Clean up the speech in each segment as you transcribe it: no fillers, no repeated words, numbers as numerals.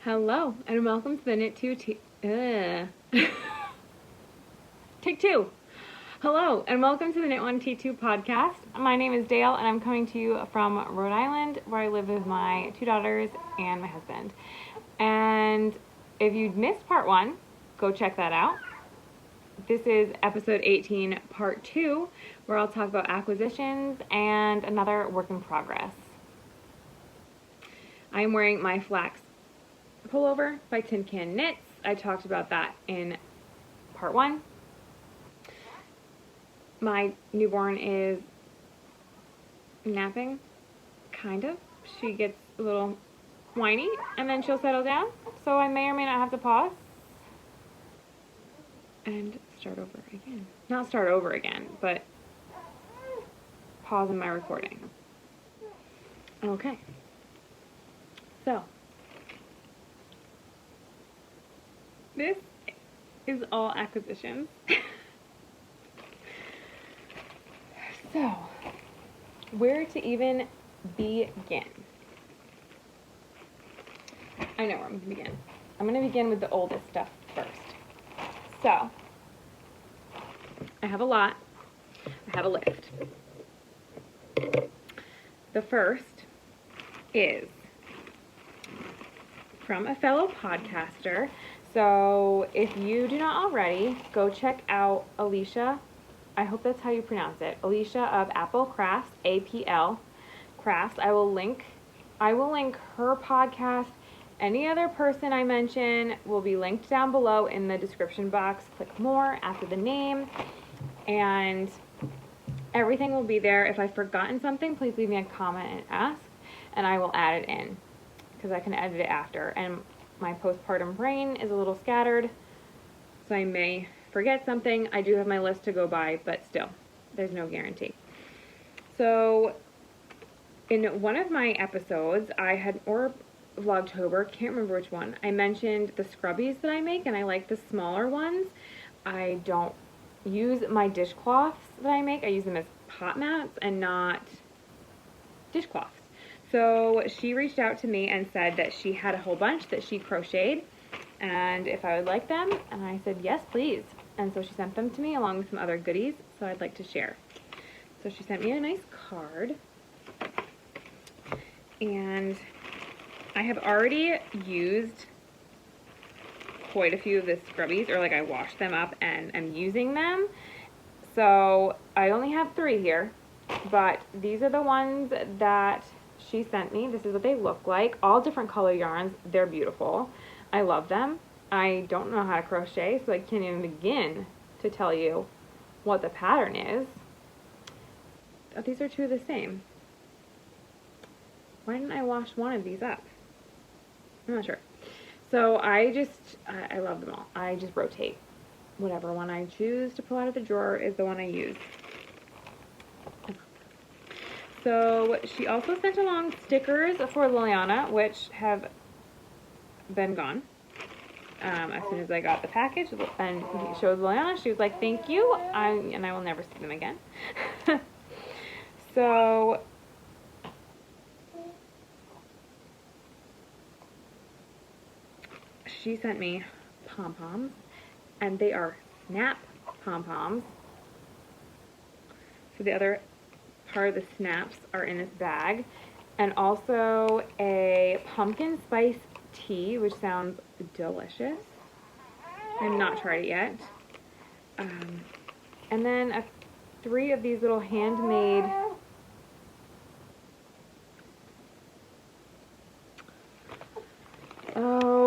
Hello, and welcome to the Knit2 Take two. Hello, and welcome to the Knit1.Tea2 podcast. My name is Dale, and I'm coming to you from Rhode Island, where I live with my 2 daughters and my husband. And if you missed part 1, go check that out. This is episode 18, part 2, where I'll talk about acquisitions and another work in progress. I'm wearing my flax pullover by Tin Can Knits. I talked about that in part 1. My newborn is napping, kind of. She gets a little whiny and then she'll settle down, so I may or may not have to pause and start over again. Not start over again, but pause in my recording. Okay. So, this is all acquisitions. So, where to even begin? I know where I'm going to begin. I'm going to begin with the oldest stuff first. So, I have a lot. I have a list. The first is from a fellow podcaster. So if you do not already, go check out Alicia. I hope that's how you pronounce it. Alicia of Apple Crafts, APL Crafts. I will link her podcast. Any other person I mention will be linked down below in the description box. Click more after the name, and everything will be there. If I've forgotten something, please leave me a comment and ask, and I will add it in, because I can edit it after. And my postpartum brain is a little scattered, so I may forget something. I do have my list to go by, but still, there's no guarantee. So, in one of my episodes, or Vlogtober, can't remember which one, I mentioned the scrubbies that I make, and I like the smaller ones. I don't use my dishcloths that I make. I use them as pot mats and not dishcloths. So she reached out to me and said that she had a whole bunch that she crocheted and if I would like them, and I said yes please. And so she sent them to me along with some other goodies, so I'd like to share. So she sent me a nice card, and I have already used quite a few of the scrubbies, or like I washed them up and I'm using them. So I only have 3 here, but these are the ones that she sent me. This is what they look like. All different color yarns. They're beautiful. I love them. I don't know how to crochet, so I can't even begin to tell you what the pattern is. Oh, these are 2 of the same. Why didn't I wash one of these up? I'm not sure. So I love them all. I just rotate. Whatever one I choose to pull out of the drawer is the one I use. So she also sent along stickers for Liliana, which have been gone. As soon as I got the package and showed Liliana, she was like, thank you, and I will never see them again. So she sent me pom-poms, and they are snap pom-poms. So the other part of the snaps are in this bag, and also a pumpkin spice tea, which sounds delicious. I've not tried it yet. And then 3 of these little handmade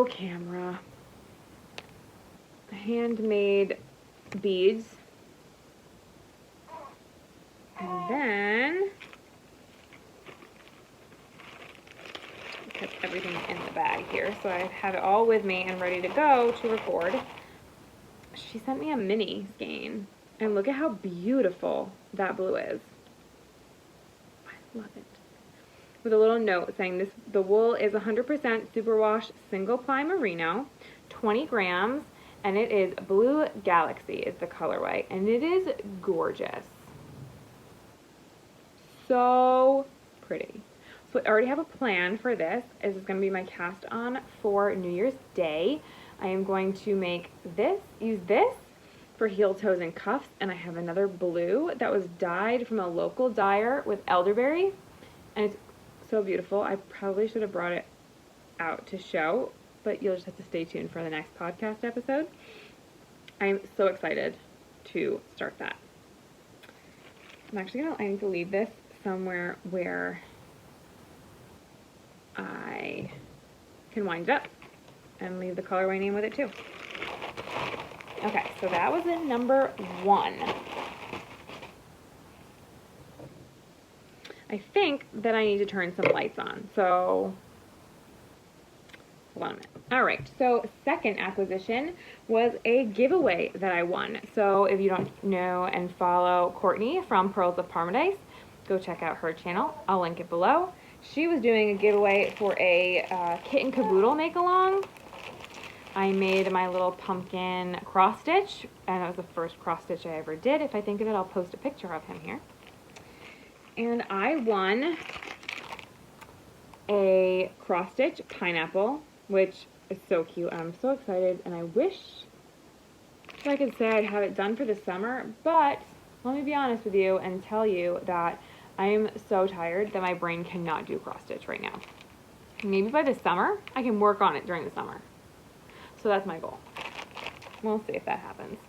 camera. Handmade beads. And then I kept everything in the bag here, so I have it all with me and ready to go to record. She sent me a mini skein, and look at how beautiful that blue is. I love it. With a little note saying the wool is 100% superwash single ply merino, 20 grams, and it is Blue Galaxy is the colorway, and it is gorgeous. So pretty. already have a plan for this. This is going to be my cast on for New Year's Day. I am going to use this for heel, toes, and cuffs, and I have another blue that was dyed from a local dyer with elderberry, and it's so beautiful. I probably should have brought it out to show, but you'll just have to stay tuned for the next podcast episode. I'm so excited to start that. I need to leave this somewhere where I can wind it up and leave the colorway name with it too. Okay, so that was in number 1. I think that I need to turn some lights on, so hold on a minute. Alright, so second acquisition was a giveaway that I won. So if you don't know and follow Courtney from Pearls of Parmenice, go check out her channel. I'll link it below. She was doing a giveaway for a Kit and Caboodle make-along. I made my little pumpkin cross stitch, and it was the first cross stitch I ever did. If I think of it, I'll post a picture of him here. And I won a cross stitch pineapple, which is so cute. I'm so excited, and I wish that I could say I'd have it done for the summer, but let me be honest with you and tell you that I am so tired that my brain cannot do cross stitch right now. Maybe by the summer, I can work on it during the summer. So that's my goal. We'll see if that happens.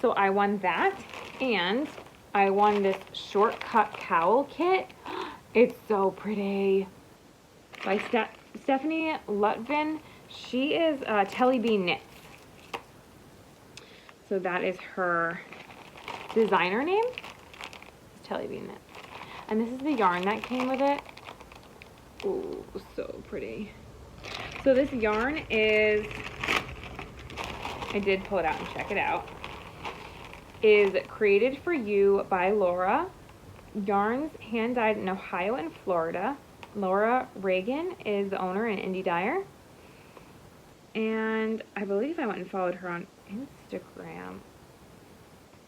So I won that, and I won this shortcut cowl kit. It's so pretty. By Stephanie Lutvin. She is Telly Bee Knits. So that is her designer name. It's Telly Bee Knits. And this is the yarn that came with it. Ooh, so pretty. So this yarn is, I did pull it out and check it out, is Created for You by Laura. Yarns hand-dyed in Ohio and Florida. Laura Reagan is the owner and indie dyer. And I believe I went and followed her on Instagram,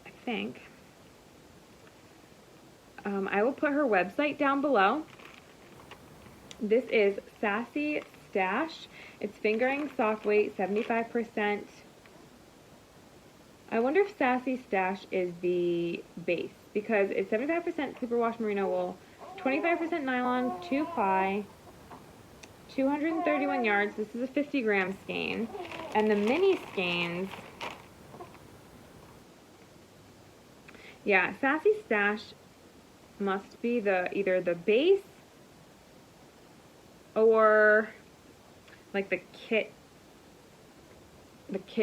I think. I will put her website down below. This is Sassy Stash. It's fingering soft weight, 75%. I wonder if Sassy Stash is the base, because it's 75% superwash merino wool, 25% nylon, 2-ply, 231 yards. This is a 50-gram skein. And the mini skeins, yeah, Sassy Stash must be either the base or like the kit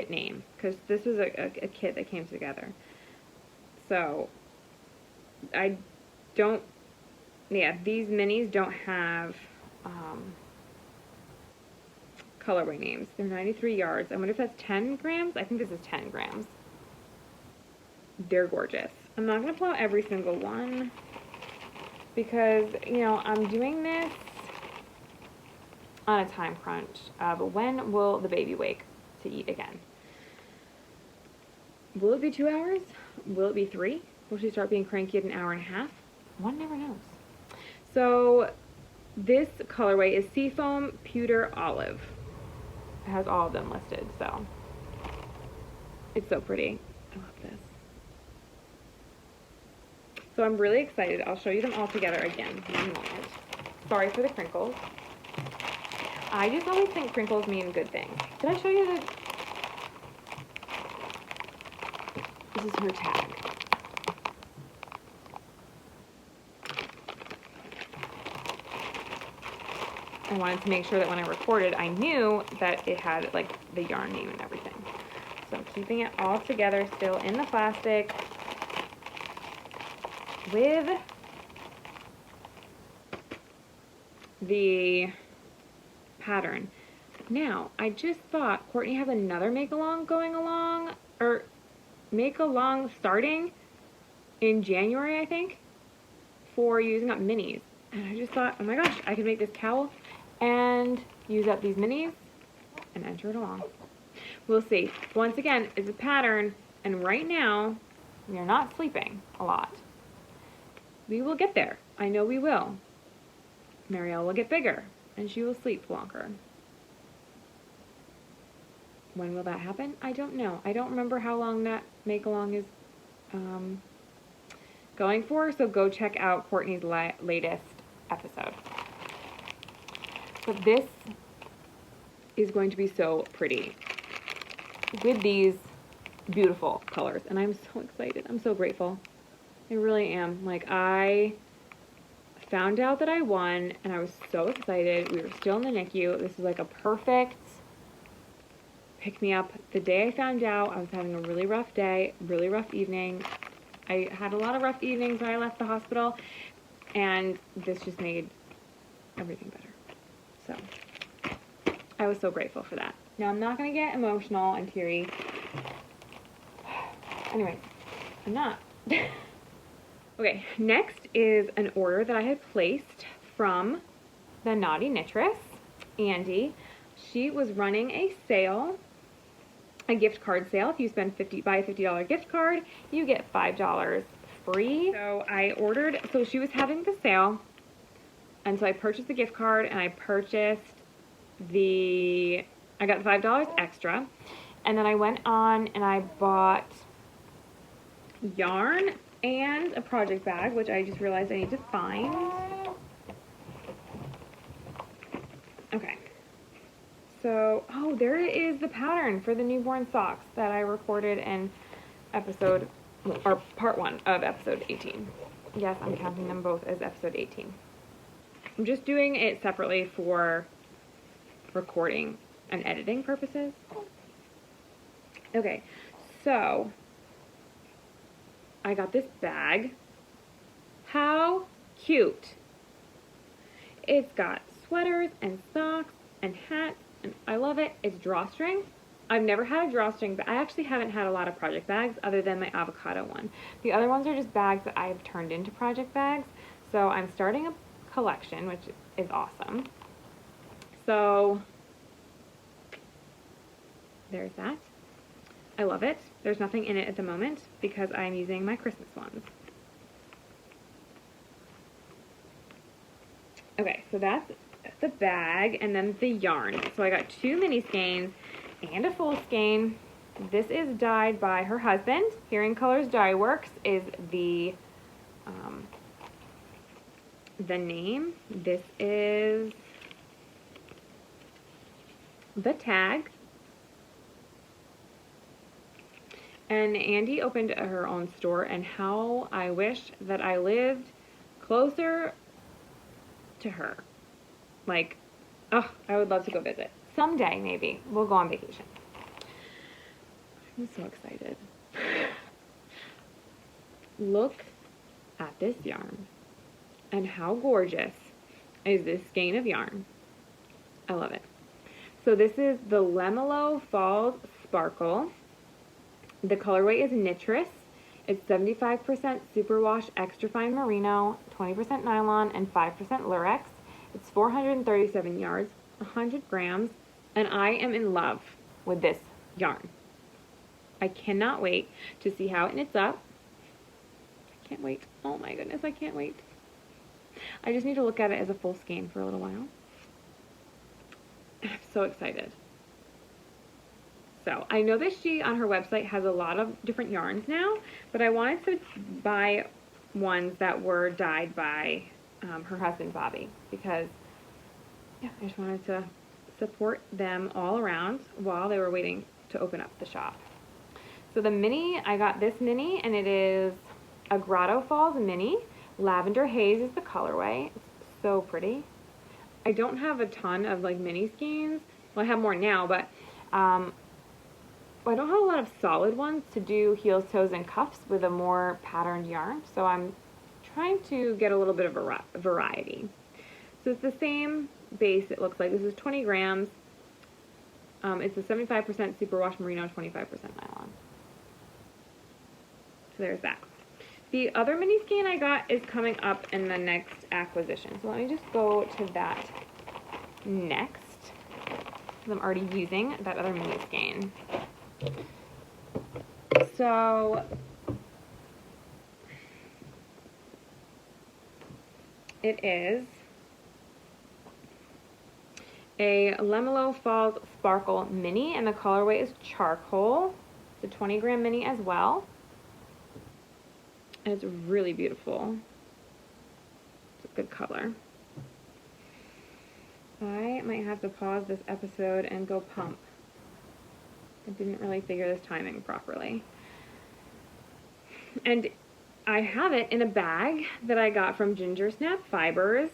name, because this was a kit that came together. So I don't, yeah, these minis don't have colorway names. They're 93 yards. I wonder if that's 10 grams? I think this is 10 grams. They're gorgeous. I'm not going to pull out every single one because, you know, I'm doing this on a time crunch. But when will the baby wake to eat again? Will it be 2 hours? Will it be 3? Will she start being cranky at an hour and a half? One never knows. So this colorway is Seafoam Pewter Olive. It has all of them listed, so it's so pretty. I love this. So I'm really excited. I'll show you them all together again in a moment. Sorry for the crinkles. I just always think crinkles mean good things. Did I show you the... This is her tag. I wanted to make sure that when I recorded, I knew that it had like the yarn name and everything. So I'm keeping it all together still in the plastic with the pattern. Now, I just thought Courtney has another make-along going along, or make-along starting in January, I think, for using up minis. And I just thought, oh my gosh, I could make this cowl and use up these minis and enter it along. We'll see. Once again, it's a pattern, and right now, we are not sleeping a lot. We will get there. I know we will. Marielle will get bigger and she will sleep longer. When will that happen? I don't know. I don't remember how long that make-along is going for, so go check out Courtney's latest episode. But this is going to be so pretty with these beautiful colors, and I'm so excited. I'm so grateful. I really am. Like, I found out that I won, and I was so excited. We were still in the NICU. This is like a perfect pick-me-up. The day I found out, I was having a really rough day, really rough evening. I had a lot of rough evenings when I left the hospital, and this just made everything better. So, I was so grateful for that. Now, I'm not going to get emotional and teary. Anyway, I'm not. Okay, next is an order that I had placed from the Naughty Knitress, Andy. She was running a sale, a gift card sale. If you buy a $50 gift card, you get $5 free. So I ordered, so she was having the sale, and so I purchased the gift card, and I purchased I got the $5 extra, and then I went on and I bought yarn and a project bag, which I just realized I need to find. Okay. So, oh, there is the pattern for the newborn socks that I recorded in part 1 of episode 18. Yes, I'm counting them both as episode 18. I'm just doing it separately for recording and editing purposes. Okay, so I got this bag. How cute. It's got sweaters and socks and hats, and I love it. It's drawstring. I've never had a drawstring, but I actually haven't had a lot of project bags other than my avocado one. The other ones are just bags that I've turned into project bags. So I'm starting a collection, which is awesome. So there's that. I love it. There's nothing in it at the moment because I'm using my Christmas ones. Okay, so that's the bag and then the yarn. So I got 2 mini skeins and a full skein. This is dyed by her husband. Hearing Colors Dye Works is the name. This is the tag. And Andy opened her own store, and how I wish that I lived closer to her. Like, oh, I would love to go visit. Someday, maybe, we'll go on vacation. I'm so excited. Look at this yarn. And how gorgeous is this skein of yarn. I love it. So this is the Lemelo Falls Sparkle. The colorway is Knitress. It's 75% superwash extra fine merino, 20% nylon, and 5% lurex. It's 437 yards, 100 grams, and I am in love with this yarn. I cannot wait to see how it knits up. I can't wait. Oh my goodness, I can't wait. I just need to look at it as a full skein for a little while. I'm so excited. So, I know that she, on her website, has a lot of different yarns now, but I wanted to buy ones that were dyed by her husband, Bobby, because, yeah, I just wanted to support them all around while they were waiting to open up the shop. So the mini, I got this mini, and it is a Grotto Falls mini. Lavender Haze is the colorway. It's so pretty. I don't have a ton of, like, mini skeins. Well, I have more now, but I don't have a lot of solid ones to do heels, toes, and cuffs with a more patterned yarn, so I'm trying to get a little bit of a variety. So it's the same base, it looks like. This is 20 grams. It's a 75% superwash merino, 25% nylon. So there's that. The other mini skein I got is coming up in the next acquisition. So let me just go to that next, because I'm already using that other mini skein. So it is a Lemelo Falls Sparkle Mini, and the colorway is Charcoal. It's a 20-gram mini as well. And it's really beautiful. It's a good color. I might have to pause this episode and go pump. I didn't really figure this timing properly. And I have it in a bag that I got from Ginger Snap Fibers.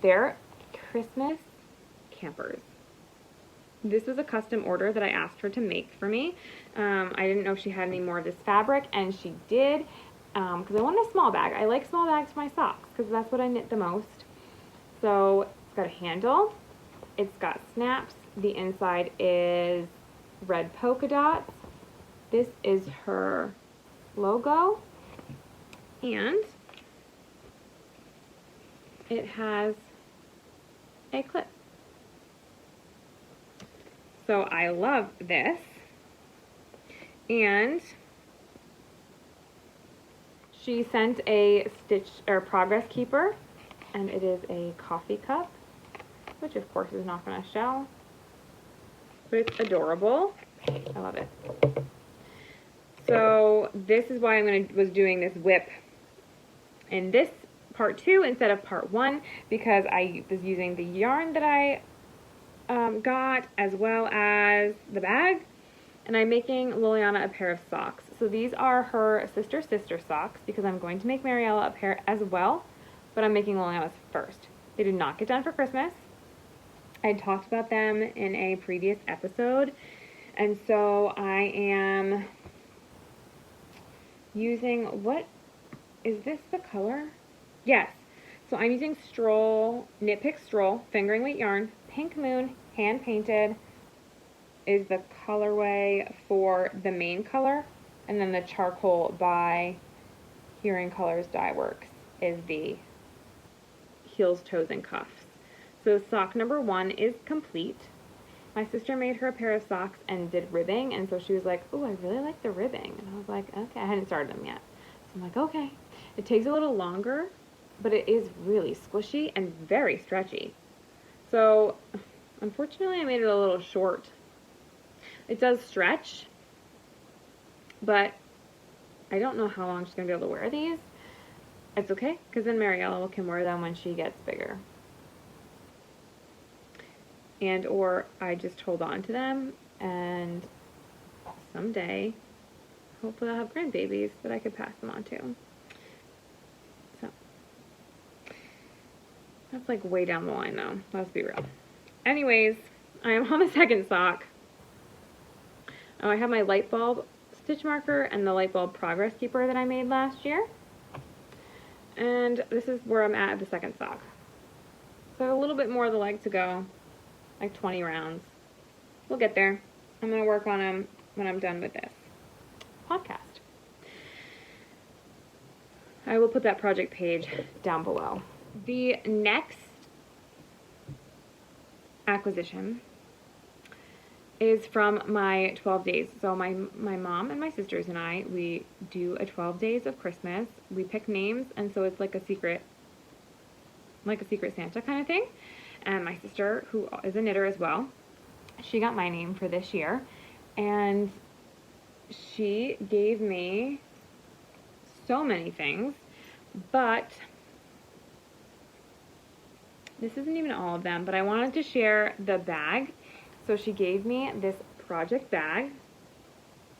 They're Christmas campers. This was a custom order that I asked her to make for me. I didn't know if she had any more of this fabric, and she did, because I wanted a small bag. I like small bags for my socks, because that's what I knit the most. So it's got a handle, it's got snaps, the inside is red polka dots. This is her logo, and it has a clip. So I love this, and she sent a stitch or progress keeper, and it is a coffee cup, which of course is not going to show, but it's adorable. I love it. So this is why was doing this whip in this part 2 instead of part 1, because I was using the yarn that I got as well as the bag, and I'm making Liliana a pair of socks. So these are her sister socks, because I'm going to make Mariella a pair as well, but I'm making Liliana's first. They did not get done for Christmas. I talked about them in a previous episode, and so I am using, what is this, the color? Yes. So I'm using Knit Pick Stroll, fingering weight yarn. Pink Moon, hand painted, is the colorway for the main color, and then the Charcoal by Hearing Colors Dye Works is the heels, toes, and cuffs. So sock number 1 is complete. My sister made her a pair of socks and did ribbing, and so she was like, "Oh, I really like the ribbing," and I was like, "Okay." I hadn't started them yet, so I'm like, "Okay." It takes a little longer, but it is really squishy and very stretchy. So, unfortunately, I made it a little short. It does stretch, but I don't know how long she's going to be able to wear these. It's okay, because then Mariella can wear them when she gets bigger. And or I just hold on to them, and someday, hopefully I'll have grandbabies that I could pass them on to. So, that's like way down the line though, let's be real. Anyways, I am on the second sock. Oh, I have my light bulb stitch marker and the light bulb progress keeper that I made last year. And this is where I'm at the second sock. So a little bit more of the leg to go, like 20 rounds. We'll get there. I'm going to work on them when I'm done with this podcast. I will put that project page down below. The next acquisition is from my 12 days. So my mom and my sisters and I, we do a 12 days of Christmas. We pick names, and so it's like a secret Santa kind of thing. And my sister, who is a knitter as well, she got my name for this year, and she gave me so many things, but this isn't even all of them, but I wanted to share the bag. So she gave me this project bag,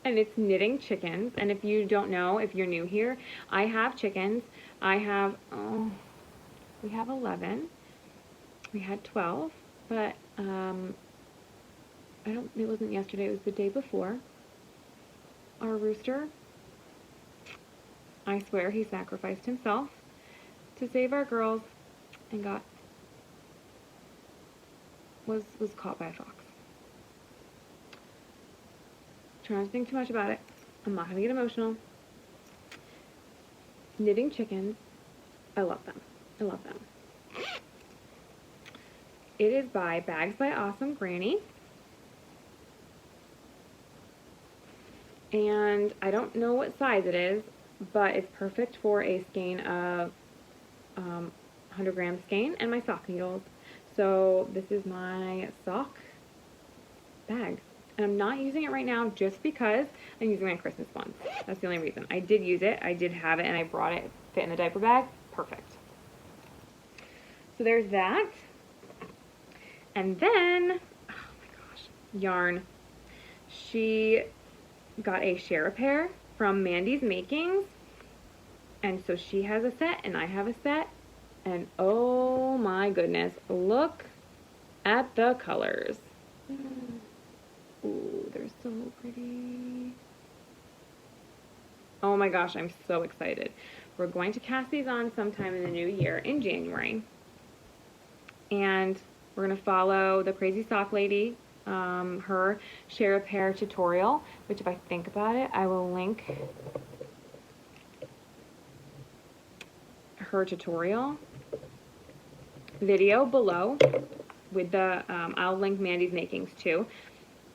and it's knitting chickens. And if you don't know, if you're new here, I have chickens. I have, we have 11. We had 12, but it wasn't yesterday, it was the day before. Our rooster, I swear he sacrificed himself to save our girls and was caught by a fox. Try not to think too much about it. I'm not going to get emotional. Knitting chickens, I love them. I love them. It is by Bags by Awesome Granny. And I don't know what size it is, but it's perfect for a skein of 100-gram skein and my sock needles. So this is my sock bag. And I'm not using it right now just because I'm using my Christmas ones. That's the only reason. I did use it. I did have it and I brought it, fit in the diaper bag. Perfect. So there's that. And then, oh my gosh, yarn. She got a share a pair from Mandy's Makings. And so she has a set and I have a set. And oh my goodness, look at the colors. Ooh, they're so pretty. Oh my gosh, I'm so excited. We're going to cast these on sometime in the new year in January. And we're going to follow the Crazy Sock Lady, her share a pair tutorial, which if I think about it, I will link her tutorial video below with the, I'll link Mandy's Makings too.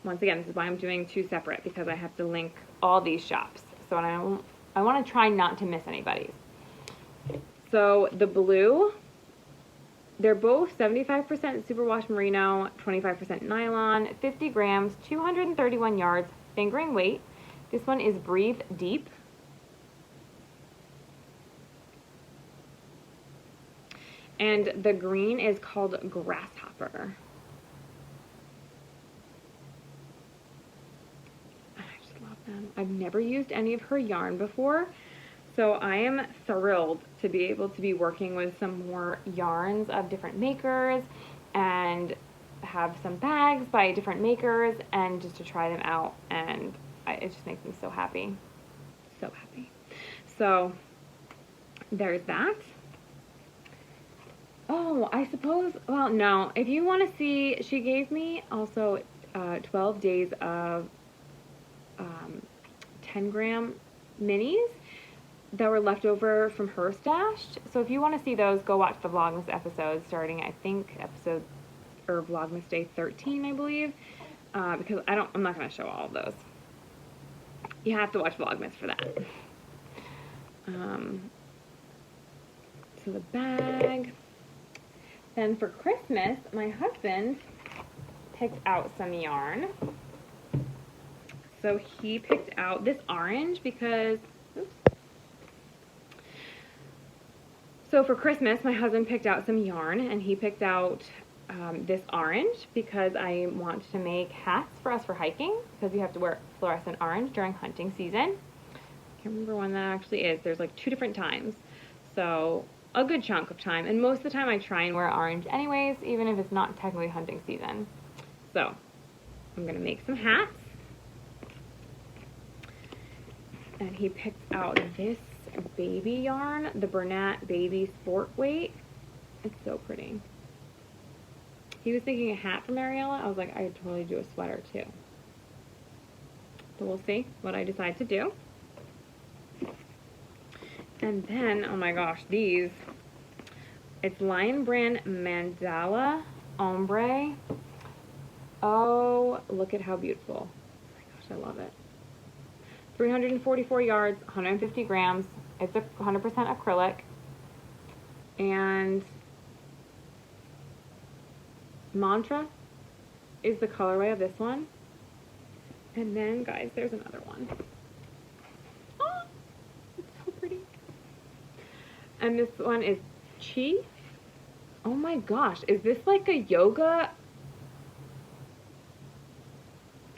Once again, this is why I'm doing two separate, because I have to link all these shops. So I want to try not to miss anybody's. So the blue, they're both 75% superwash merino, 25% nylon, 50 grams, 231 yards, fingering weight. This one is Breathe Deep. And the green is called Grasshopper. I've never used any of her yarn before, so I am thrilled to be able to be working with some more yarns of different makers and have some bags by different makers and just to try them out, and it just makes me so happy. So happy. So there's that. Oh, I suppose, well, no, if you want to see, she gave me also 12 days of 10-gram minis that were left over from her stash. So if you want to see those, go watch the Vlogmas episode starting, I think, Vlogmas Day 13, I believe, because I'm not going to show all of those. You have to watch Vlogmas for that. So the bag. Then for Christmas, my husband picked out some yarn. So he picked out this orange because, oops. So for Christmas, my husband picked out some yarn, and he picked out this orange because I want to make hats for us for hiking, because we have to wear fluorescent orange during hunting season. I can't remember when that actually is. There's like 2 different times. So a good chunk of time. And most of the time I try and wear orange anyways, even if it's not technically hunting season. So I'm going to make some hats. And he picked out this baby yarn, the Bernat Baby Sport Weight. It's so pretty. He was thinking a hat for Mariella. I was like, I'd totally do a sweater too. So we'll see what I decide to do. And then, oh my gosh, these. It's Lion Brand Mandala Ombre. Oh, look at how beautiful. Oh my gosh, I love it. 344 yards, 150 grams. It's 100% acrylic. And Mantra is the colorway of this one. And then, guys, there's another one. Oh, it's so pretty. And this one is Chi. Oh my gosh, is this like a yoga?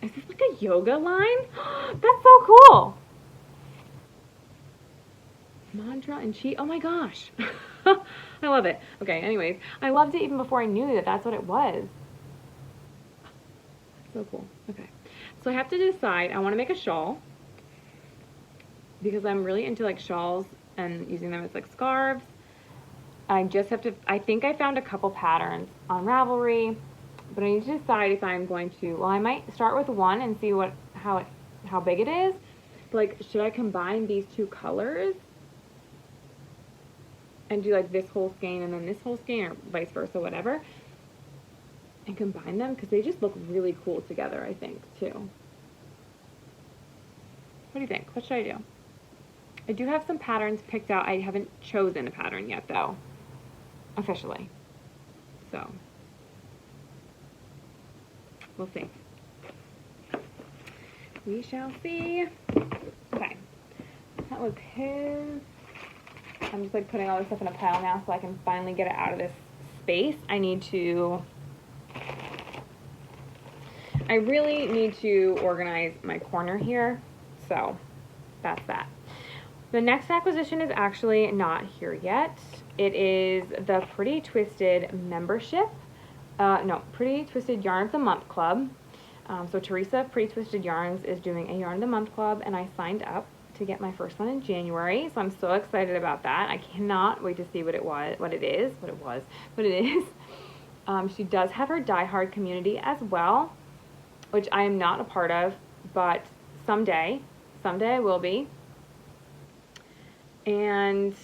Is this like a yoga line? That's so cool. Mantra and Chi. Oh my gosh. I love it. Okay, anyways, I loved it even before I knew that that's what it was. So cool. Okay. So I have to decide. I want to make a shawl because I'm really into like shawls and using them as like scarves. I just have to, I think I found a couple patterns on Ravelry, but I need to decide if I'm going to, well, I might start with one and see how big it is. But like, should I combine these 2 colors and do like this whole skein and then this whole skein, or vice versa, whatever, and combine them? Because they just look really cool together, I think, too. What do you think? What should I do? I do have some patterns picked out. I haven't chosen a pattern yet, though, officially. So, We'll see. We shall see. Okay. That was his. I'm just like putting all this stuff in a pile now so I can finally get it out of this space. I really need to organize my corner here. So that's that. The next acquisition is actually not here yet. It is the Pretty Twisted membership. Pretty Twisted Yarn of the Month Club. So Teresa of Pretty Twisted Yarns is doing a Yarn of the Month Club, and I signed up to get my first one in January. So I'm so excited about that. I cannot wait to see what it is. She does have her Die Hard community as well, which I am not a part of, but someday I will be. And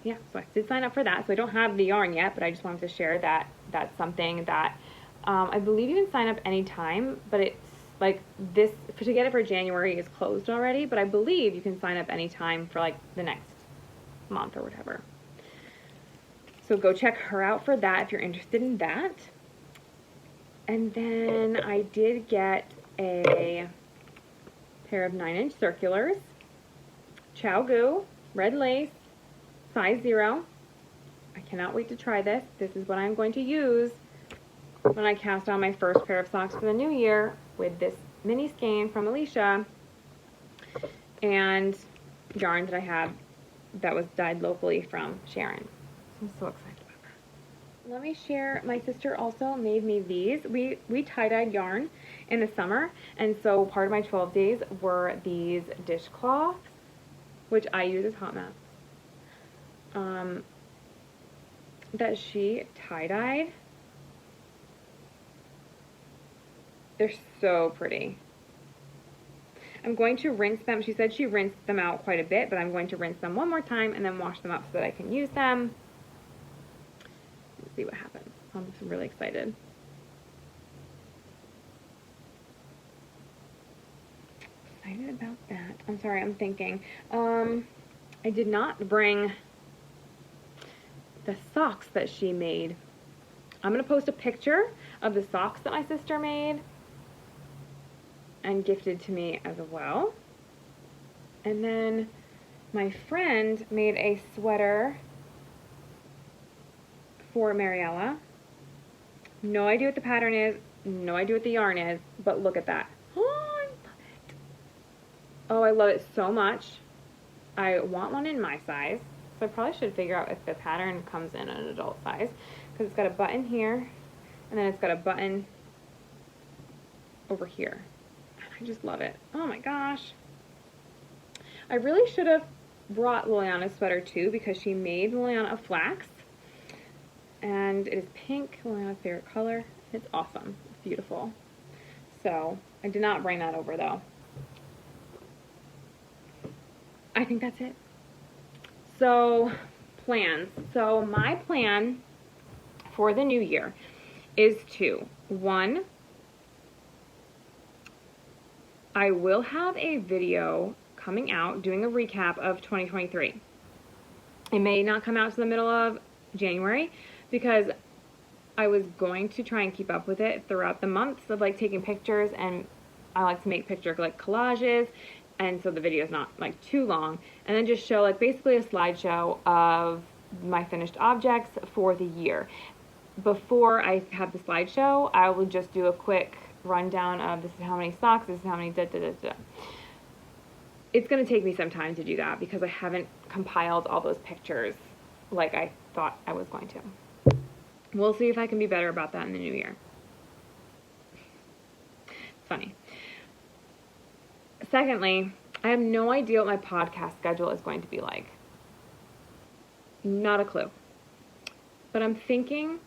yeah, so I did sign up for that. So I don't have the yarn yet, but I just wanted to share that that's something that I believe you can sign up anytime, but it's like this, to get it for January is closed already, but I believe you can sign up anytime for like the next month or whatever. So go check her out for that if you're interested in that. And then I did get a pair of 9-inch circulars, Chow Goo, red lace, size 0. I cannot wait to try this. This is what I'm going to use when I cast on my first pair of socks for the new year with this mini skein from Alicia and yarn that I have that was dyed locally from Sharon. I'm so excited about that. Let me share, my sister also made me these. We tie-dyed yarn in the summer, and so part of my 12 days were these dishcloths, which I use as hot mats, that she tie-dyed. They're so pretty. I'm going to rinse them. She said she rinsed them out quite a bit, but I'm going to rinse them one more time and then wash them up so that I can use them. Let's see what happens. I'm just really excited. Excited about that. I'm sorry, I'm thinking. I did not bring the socks that she made. I'm going to post a picture of the socks that my sister made and gifted to me as well. And then my friend made a sweater for Mariella. No idea what the pattern is, no idea what the yarn is, but look at that. Oh, I love it. Oh, I love it so much. I want one in my size, so I probably should figure out if the pattern comes in an adult size, because it's got a button here, and then it's got a button over here. I just love it. Oh my gosh. I really should have brought Liliana's sweater too, because she made Liliana a flax. And it is pink, Liliana's favorite color. It's awesome. It's beautiful. So, I did not bring that over though. I think that's it. So, plans. So, my plan for the new year is to, 1, I will have a video coming out doing a recap of 2023. It may not come out to the middle of January because I was going to try and keep up with it throughout the months of like taking pictures, and I like to make picture like collages, and so the video is not like too long, and then just show like basically a slideshow of my finished objects for the year. Before I have the slideshow, I will just do a quick rundown of this is how many socks, this is how many da da da da. It's going to take me some time to do that because I haven't compiled all those pictures like I thought I was going to. We'll see if I can be better about that in the new year. Funny. Secondly, I have no idea what my podcast schedule is going to be like. Not a clue. But I'm thinking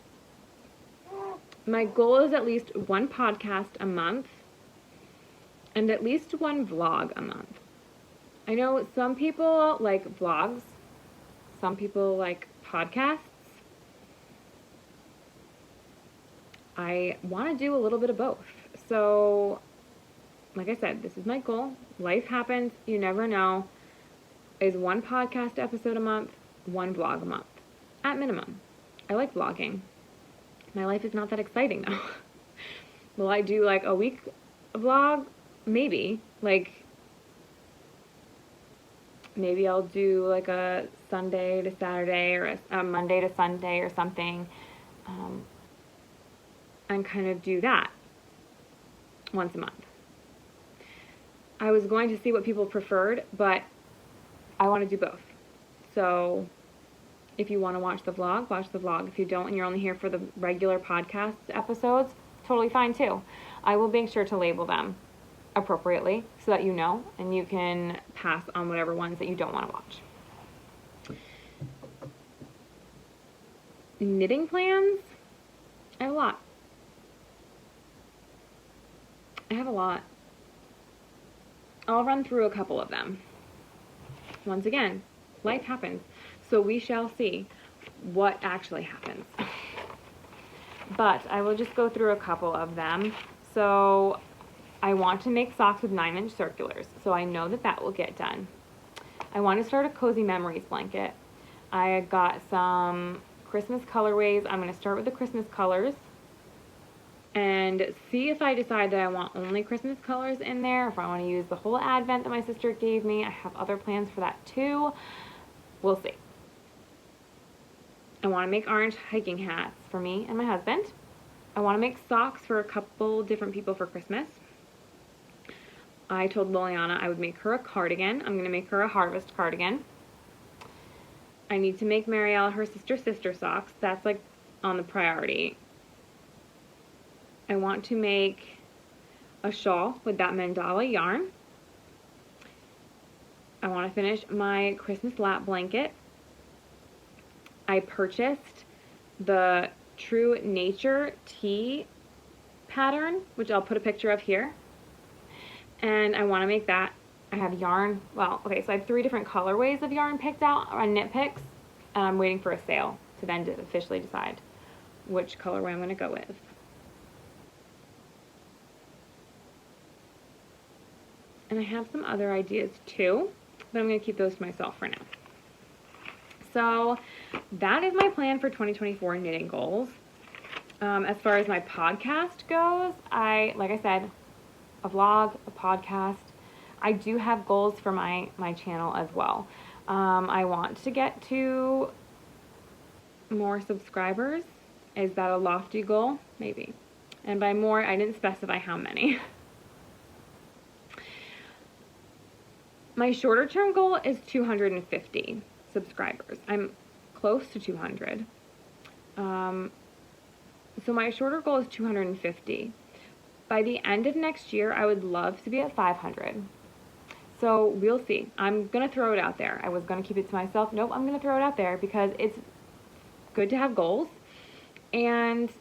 my goal is at least 1 podcast a month and at least 1 vlog a month. I know some people like vlogs, some people like podcasts. I want to do a little bit of both. So, like I said, this is my goal. Life happens. You never know. Is 1 podcast episode a month, 1 vlog a month. At minimum. I like vlogging. My life is not that exciting though. Will I do like a week vlog? Maybe. Like, maybe I'll do like a Sunday to Saturday or a Monday to Sunday or something, and kind of do that once a month. I was going to see what people preferred, but I want to do both. So if you want to watch the vlog, watch the vlog. If you don't and you're only here for the regular podcast episodes, totally fine too. I will make sure to label them appropriately so that you know and you can pass on whatever ones that you don't want to watch. Knitting plans? I have a lot. I'll run through a couple of them. Once again, life happens, so we shall see what actually happens. But I will just go through a couple of them. So I want to make socks with 9-inch circulars, so I know that that will get done. I want to start a Cozy Memories blanket. I got some Christmas colorways. I'm going to start with the Christmas colors and see if I decide that I want only Christmas colors in there, if I want to use the whole Advent that my sister gave me. I have other plans for that too. We'll see. I want to make orange hiking hats for me and my husband. I want to make socks for a couple different people for Christmas. I told Liliana I would make her a cardigan. I'm going to make her a harvest cardigan. I need to make Marielle her sister socks. That's like on the priority. I want to make a shawl with that mandala yarn. I want to finish my Christmas lap blanket. I purchased the True Nature tea pattern, which I'll put a picture of here. And I want to make that. I have yarn. Well, okay, so I have 3 different colorways of yarn picked out on Knit Picks, and I'm waiting for a sale to then officially decide which colorway I'm going to go with. And I have some other ideas too, but I'm going to keep those to myself for now. So that is my plan for 2024 knitting goals. As far as my podcast goes, like I said, a vlog, a podcast. I do have goals for my channel as well. I want to get to more subscribers. Is that a lofty goal? Maybe. And by more, I didn't specify how many. My shorter term goal is 250 subscribers. I'm close to 200. So my shorter goal is 250. By the end of next year, I would love to be at 500. So we'll see. I'm going to throw it out there. I was going to keep it to myself. Nope, I'm going to throw it out there because it's good to have goals. And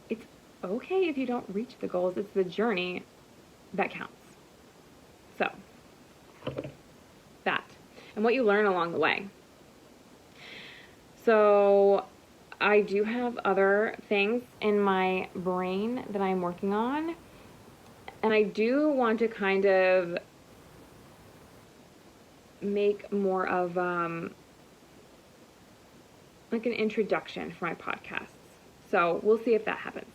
it's okay if you don't reach the goals. It's the journey that counts. So that. And what you learn along the way. So I do have other things in my brain that I'm working on. And I do want to kind of make more of like an introduction for my podcasts. So we'll see if that happens.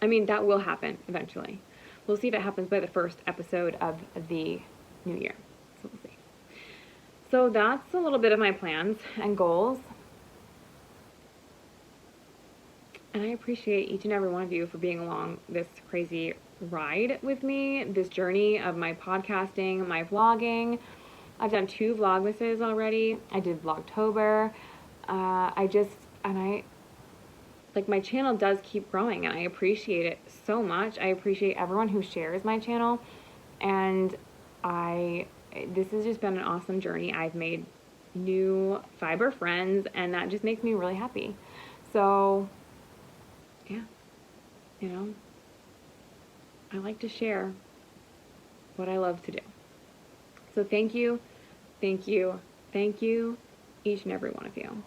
I mean, that will happen eventually. We'll see if it happens by the first episode of the new year. So we'll see. So that's a little bit of my plans and goals. And I appreciate each and every one of you for being along this crazy ride with me, this journey of my podcasting, my vlogging. I've done 2 Vlogmases already. I did Vlogtober. Like my channel does keep growing and I appreciate it so much. I appreciate everyone who shares my channel, and this has just been an awesome journey. I've made new fiber friends and that just makes me really happy. So yeah, you know, I like to share what I love to do. So thank you, thank you, thank you, each and every one of you.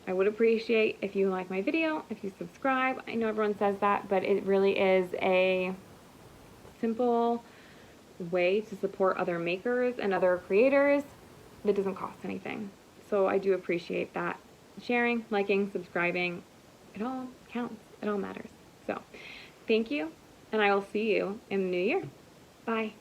I would appreciate if you like my video, if you subscribe. I know everyone says that, but it really is a simple way to support other makers and other creators that doesn't cost anything. So I do appreciate that. Sharing, liking, subscribing, it all counts. It all matters. So thank you, and I will see you in the new year. Bye.